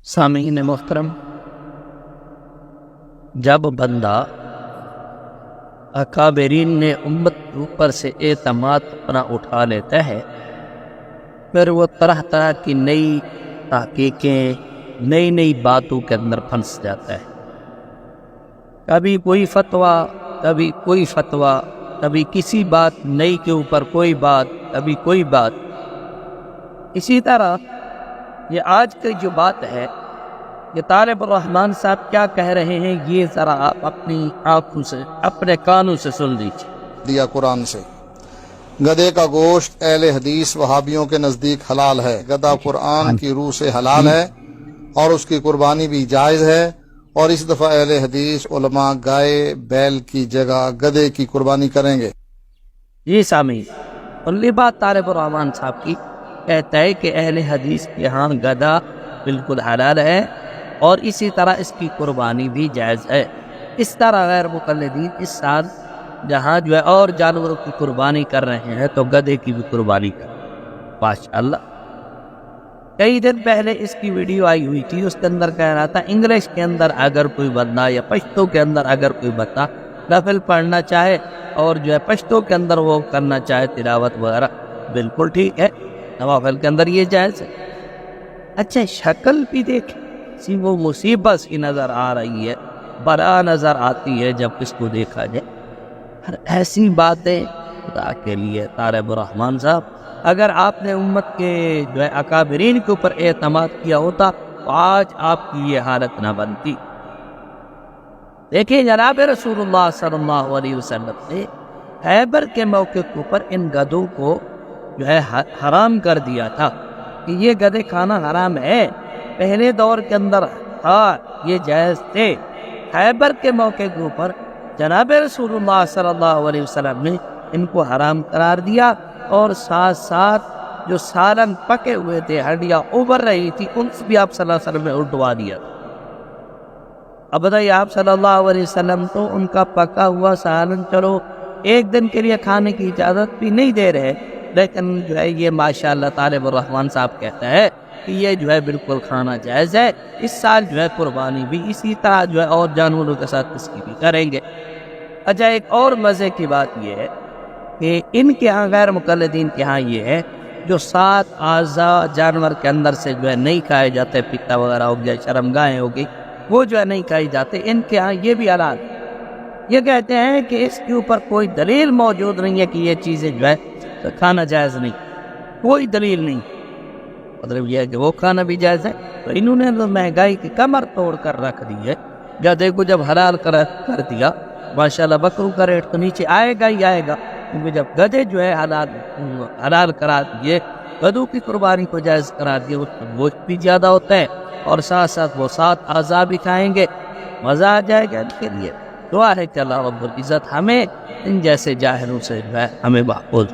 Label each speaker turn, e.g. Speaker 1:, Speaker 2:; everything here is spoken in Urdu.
Speaker 1: سامعین محترم، جب بندہ اکابرین نے امت کے اوپر سے اعتماد اپنا اٹھا لیتا ہے، پھر وہ طرح طرح کی نئی تحقیقیں، نئی باتوں کے اندر پھنس جاتا ہے۔ کبھی کوئی فتویٰ، کبھی کوئی فتویٰ، کبھی کسی بات نئی کے اوپر کوئی بات، کبھی کوئی بات۔ اسی طرح یہ آج کی جو بات ہے، یہ طالب الرحمن صاحب کیا کہہ رہے ہیں، یہ ذرا آپ اپنی آنکھوں سے، اپنے کانوں سے سن لیجیے۔
Speaker 2: دیا قرآن سے گدھے کا گوشت اہل حدیث وہابیوں کے نزدیک حلال ہے۔ گدھا قرآن کی روح سے حلال ہے اور اس کی قربانی بھی جائز ہے، اور اس دفعہ اہل حدیث علماء گائے بیل کی جگہ گدھے کی قربانی کریں گے۔
Speaker 1: یہ سامعین، پہلی بات طالب الرحمن صاحب کی کہتا ہے کہ اہل حدیث کے ہاں گدھا بالکل حلال ہے اور اسی طرح اس کی قربانی بھی جائز ہے۔ اس طرح غیر مقلدین اس سال جہاں جو ہے اور جانوروں کی قربانی کر رہے ہیں تو گدھے کی بھی قربانی کر رہے ہیں۔ ماشاءاللہ، کئی دن پہلے اس کی ویڈیو آئی ہوئی تھی، اس کے اندر کہہ رہا تھا انگلش کے اندر اگر کوئی بندہ یا پشتو کے اندر اگر کوئی بندہ نفل پڑھنا چاہے اور جو ہے پشتو کے اندر وہ کرنا چاہے تلاوت وغیرہ، بالکل ٹھیک ہے، نوافل کے اندر یہ جائز ہے۔ اچھا، شکل بھی دیکھ، وہ مصیبت سی نظر آ رہی ہے، بڑا نظر آتی ہے جب اس کو دیکھا جائے۔ ایسی باتیں خدا کے لیے طالب الرحمن صاحب، اگر آپ نے امت کے جو ہے اکابرین کے اوپر اعتماد کیا ہوتا تو آج آپ کی یہ حالت نہ بنتی۔ دیکھیں، جناب رسول اللہ صلی اللہ علیہ وسلم نے خیبر کے موقع کے اوپر ان گدھوں کو جو ہے حرام کر دیا تھا کہ یہ گدھے کھانا حرام ہے۔ پہلے دور کے اندر یہ جائز تھے، خیبر کے موقع کے اوپر جناب رسول اللہ صلی اللہ علیہ وسلم نے ان کو حرام قرار دیا، اور ساتھ ساتھ جو سالن پکے ہوئے تھے، ہڈیاں ابھر رہی تھی، ان سے بھی آپ صلی اللہ علیہ وسلم نے اٹھوا دیا۔ اب بتائیے، آپ صلی اللہ علیہ وسلم تو ان کا پکا ہوا سالن چلو ایک دن کے لیے کھانے کی اجازت بھی نہیں دے رہے، لیکن جو ہے یہ ماشاءاللہ طالب الرحمن صاحب کہتا ہے کہ یہ جو ہے بالکل کھانا جائز ہے۔ اس سال جو ہے قربانی بھی اسی طرح جو ہے اور جانوروں کے ساتھ اس کی بھی کریں گے۔ اچھا، ایک اور مزے کی بات یہ ہے کہ ان کے ہاں غیر مقلدین کے ہاں یہ ہے جو 7 اعضاء جانور کے اندر سے جو ہے نہیں کھائے جاتے، پتا وغیرہ ہو گیا، شرمگاہیں ہو گئی، وہ جو ہے نہیں کھائی جاتے، ان کے ہاں یہ بھی حلال ہے۔ یہ کہتے ہیں کہ اس کے اوپر کوئی دلیل موجود نہیں ہے کہ یہ چیزیں جو ہے کھانا جائز نہیں، کوئی دلیل نہیں، مطلب یہ ہے کہ وہ کھانا بھی جائز ہے۔ تو انہوں نے تو مہنگائی کی کمر توڑ کر رکھ دی ہے۔ گدھے کو جب حلال کر دیا، ماشاءاللہ بکروں کا ریٹ تو نیچے آئے گا ہی آئے گا، کیونکہ جب گدھے جو ہے حلال کرا دیے، گدھوں کی قربانی کو جائز کرا دیے، اس میں گوشت بھی زیادہ ہوتا ہے اور ساتھ ساتھ وہ 7 اعضاء بھی کھائیں گے، مزہ آ جائے گا ان کے لیے۔ دعا ہے کہ اللہ رب العزت ہمیں ان جیسے جاہلوں سے جو ہے ہمیں محفوظ